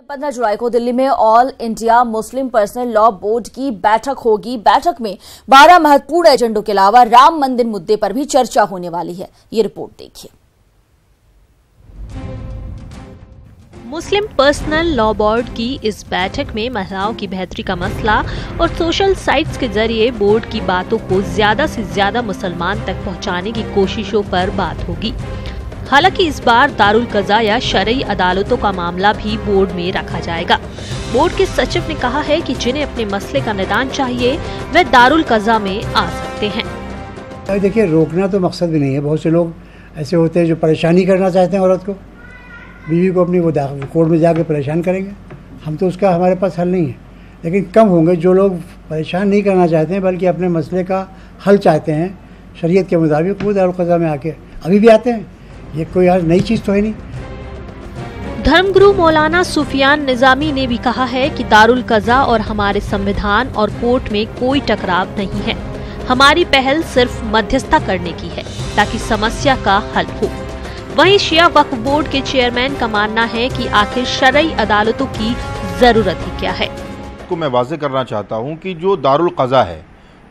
15 जुलाई को दिल्ली में all India Muslim personal law board की बैठक होगी। बैठक में 12 महत्वपूर्ण एजेंडों के अलावा राम मंदिर मुद्दे पर भी चर्चा होने वाली है। ये रिपोर्ट देखिए। मुस्लिम पर्सनल लॉ बोर्ड की इस बैठक में महिलाओं की बेहतरी का मसला और सोशल साइट्स के जरिए बोर्ड की बातों को ज्यादा से ज्यादा मुसलमान तक पहुंचाने की कोशिशों पर बात होगी। हालांकि इस बार दारुल कज़ा या शरई अदालतों का मामला भी बोर्ड में रखा जाएगा। बोर्ड के सचिव ने कहा है कि जिन्हें अपने मसले का निदान चाहिए वे दारुल कज़ा में आ सकते हैं। देखिए, रोकना तो मकसद भी नहीं है। बहुत से लोग ऐसे होते हैं जो परेशानी करना चाहते हैं औरत को, बीवी को अपनी, वो कोर्ट में जाके परेशान करेंगे। हम तो उसका, हमारे पास हल नहीं है। लेकिन कम होंगे जो लोग परेशान नहीं करना चाहते हैं बल्कि अपने मसले का हल चाहते हैं शरीयत के मुताबिक, वो दारुल कज़ा में आके अभी भी आते हैं। ये कोई आज नई चीज़ तो है नहीं। धर्मगुरु मौलाना सुफियान निजामी ने भी कहा है कि दारुल कज़ा और हमारे संविधान और कोर्ट में कोई टकराव नहीं है। हमारी पहल सिर्फ मध्यस्थता करने की है ताकि समस्या का हल हो। वहीं शिया वक्फ बोर्ड के चेयरमैन का मानना है कि आखिर शरई अदालतों की जरूरत ही क्या है। को मैं वाज़ेह करना चाहता हूं कि जो दारुल कज़ा है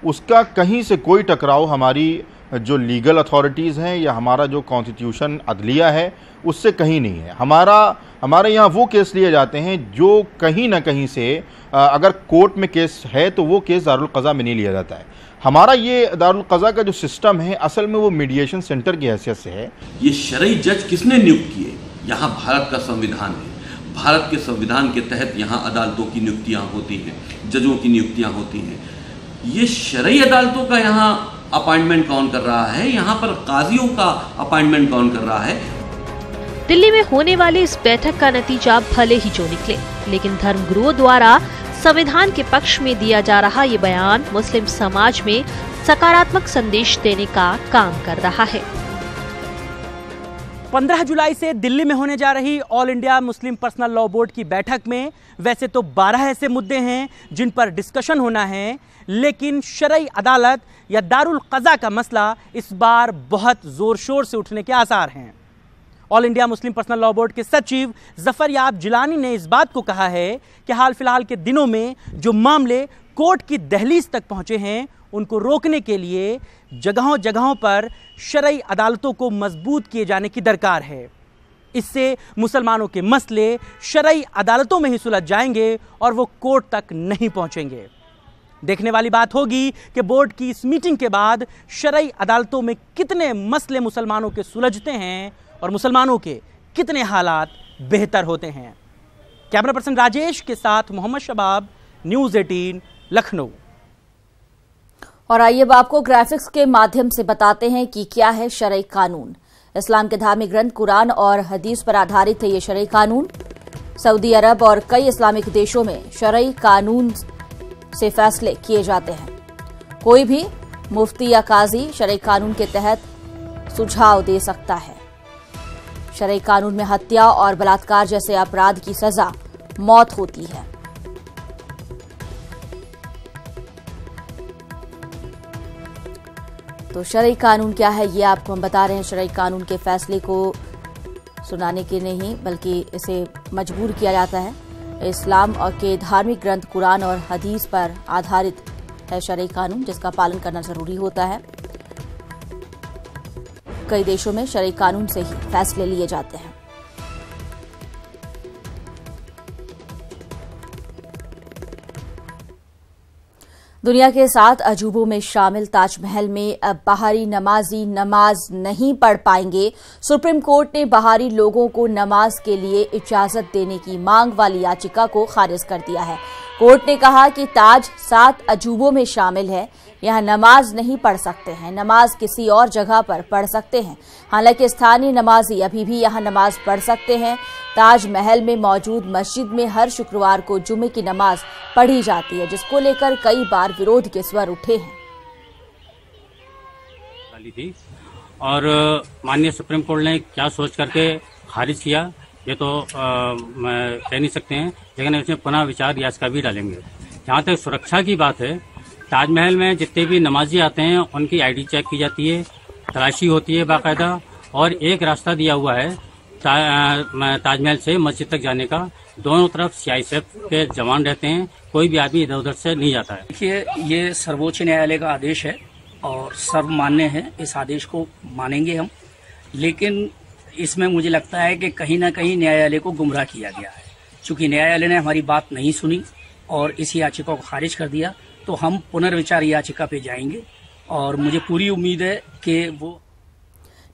उसका कहीं से कोई टकराव हमारी जो लीगल अथॉरिटीज़ हैं या हमारा जो कॉन्स्टिट्यूशन अदलिया है उससे कहीं नहीं है। हमारे यहाँ वो केस लिए जाते हैं जो कहीं ना कहीं से अगर कोर्ट में केस है तो वो केस दारुल कज़ा में नहीं लिया जाता है। हमारा ये दारुल कज़ा का जो सिस्टम है असल में वो मीडिएशन सेंटर की हैसियत से है। ये शरई जज किसने नियुक्त किए? यहाँ भारत का संविधान है। भारत के संविधान के तहत यहाँ अदालतों की नियुक्तियाँ होती हैं, जजों की नियुक्तियाँ होती हैं। ये शरई अदालतों का यहाँ अपॉइंटमेंट कौन कर रहा है? यहाँ पर काजियों का अपॉइंटमेंट कौन कर रहा है? दिल्ली में होने वाली इस बैठक का नतीजा भले ही जो निकले, लेकिन धर्मगुरुओं द्वारा संविधान के पक्ष में दिया जा रहा ये बयान मुस्लिम समाज में सकारात्मक संदेश देने का काम कर रहा है। 15 जुलाई से दिल्ली में होने जा रही all India Muslim personal law board की बैठक में वैसे तो 12 ऐसे मुद्दे हैं जिन पर डिस्कशन होना है, लेकिन शरई अदालत या दारुल कज़ा का मसला इस बार बहुत जोर शोर से उठने के आसार हैं। All India Muslim personal law board के सचिव जफर याब जिलानी ने इस बात को कहा है कि हाल फिलहाल के दिनों में जो मामले कोर्ट की दहलीज तक पहुंचे हैं उनको रोकने के लिए जगहों जगहों पर शरई अदालतों को मजबूत किए जाने की दरकार है। इससे मुसलमानों के मसले शरई अदालतों में ही सुलझ जाएंगे और वो कोर्ट तक नहीं पहुंचेंगे। देखने वाली बात होगी कि बोर्ड की इस मीटिंग के बाद शरई अदालतों में कितने मसले मुसलमानों के सुलझते हैं और मुसलमानों के कितने हालात बेहतर होते हैं। कैमरा पर्सन राजेश के साथ मोहम्मद शबाब, न्यूज़ 18 लखनऊ। और आइए अब आपको ग्राफिक्स के माध्यम से बताते हैं कि क्या है शरई कानून। इस्लाम के धार्मिक ग्रंथ कुरान और हदीस पर आधारित है ये शरई कानून। सऊदी अरब और कई इस्लामिक देशों में शरई कानून से फैसले किए जाते हैं। कोई भी मुफ्ती या काजी शरई कानून के तहत सुझाव दे सकता है। शरई कानून में हत्या और बलात्कार जैसे अपराध की सजा मौत होती है। तो शरई कानून क्या है ये आपको हम बता रहे हैं। शरई कानून के फैसले को सुनाने के नहीं बल्कि इसे मजबूर किया जाता है। इस्लाम और के धार्मिक ग्रंथ कुरान और हदीस पर आधारित है शरई कानून, जिसका पालन करना जरूरी होता है। कई देशों में शरई कानून से ही फैसले लिए जाते हैं। दुनिया के 7 अजूबों में शामिल ताजमहल में अब बाहरी नमाजी नमाज नहीं पढ़ पाएंगे। सुप्रीम कोर्ट ने बाहरी लोगों को नमाज के लिए इजाजत देने की मांग वाली याचिका को खारिज कर दिया है। कोर्ट ने कहा कि ताज 7 अजूबों में शामिल है, यहाँ नमाज नहीं पढ़ सकते हैं, नमाज किसी और जगह पर पढ़ सकते हैं। हालांकि स्थानीय नमाजी अभी भी यहाँ नमाज पढ़ सकते हैं। ताजमहल में मौजूद मस्जिद में हर शुक्रवार को जुमे की नमाज पढ़ी जाती है, जिसको लेकर कई बार विरोध के स्वर उठे हैं। और माननीय सुप्रीम कोर्ट ने क्या सोच करके खारिज किया ये तो कह नहीं सकते हैं, लेकिन इसमें पुनः विचार याचिका भी डालेंगे। जहाँ तक सुरक्षा की बात है, ताजमहल में जितने भी नमाजी आते हैं उनकी आईडी चेक की जाती है, तलाशी होती है बाकायदा, और एक रास्ता दिया हुआ है ताजमहल से मस्जिद तक जाने का, दोनों तरफ सीआईएसएफ के जवान रहते हैं, कोई भी आदमी इधर उधर से नहीं जाता है। देखिए, ये सर्वोच्च न्यायालय का आदेश है और सर्वमान्य है, इस आदेश को मानेंगे हम, लेकिन इसमें मुझे लगता है कि कहीं ना कहीं न्यायालय को गुमराह किया गया है। चूंकि न्यायालय ने हमारी बात नहीं सुनी और इस याचिका को खारिज कर दिया, तो हम पुनर्विचार याचिका पे जाएंगे और मुझे पूरी उम्मीद है कि वो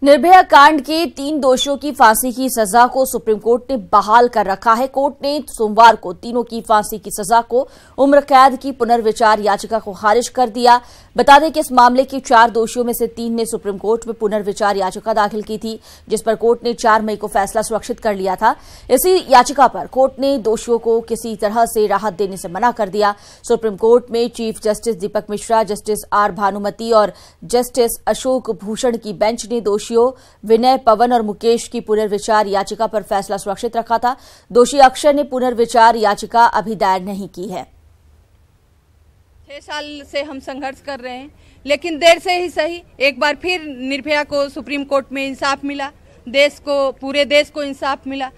निर्भया कांड के 3 दोषियों की फांसी की सजा को सुप्रीम कोर्ट ने बहाल कर रखा है। कोर्ट ने सोमवार को तीनों की फांसी की सजा को उम्र कैद की पुनर्विचार याचिका को खारिज कर दिया। बता दें कि इस मामले के 4 दोषियों में से 3 ने सुप्रीम कोर्ट में पुनर्विचार याचिका दाखिल की थी, जिस पर कोर्ट ने 4 मई को फैसला सुरक्षित कर लिया था। इसी याचिका पर कोर्ट ने दोषियों को किसी तरह से राहत देने से मना कर दिया। सुप्रीम कोर्ट में chief justice Deepak Mishra, justice R Bhanumathi और जस्टिस अशोक भूषण की बेंच ने दोषियों विनय, पवन और मुकेश की पुनर्विचार याचिका पर फैसला सुरक्षित रखा था। दोषी अक्षय ने पुनर्विचार याचिका अभी दायर नहीं की है। 6 साल से हम संघर्ष कर रहे हैं, लेकिन देर से ही सही एक बार फिर निर्भया को सुप्रीम कोर्ट में इंसाफ मिला, देश को, पूरे देश को इंसाफ मिला।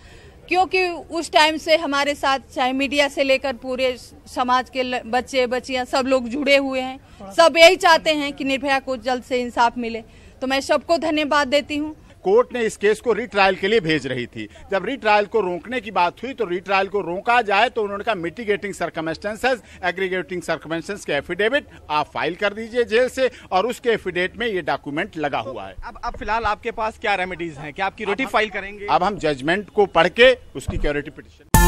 क्योंकि उस टाइम से हमारे साथ चाहे मीडिया से लेकर पूरे समाज के बच्चे बच्चियां सब लोग जुड़े हुए हैं। सब यही चाहते हैं कि निर्भया को जल्द से इंसाफ मिले, तो मैं सबको धन्यवाद देती हूँ। कोर्ट ने इस केस को रीट्रायल के लिए भेज रही थी। जब रीट्रायल को रोकने की बात हुई तो रीट्रायल को रोका जाए तो उन्होंने कहा मिटिगेटिंग सर्कमस्टेंसेस, एग्रीगेटिंग सर्कमस्टेंसेस के एफिडेविट आप फाइल कर दीजिए जेल से, और उसके एफिडेविट में ये डॉक्यूमेंट लगा हुआ है। अब फिलहाल आपके पास क्या रेमेडीज हैं? क्या आपकी रोटी फाइल करेंगे? अब हम जजमेंट को पढ़ के उसकी क्योरिटी पिटीशन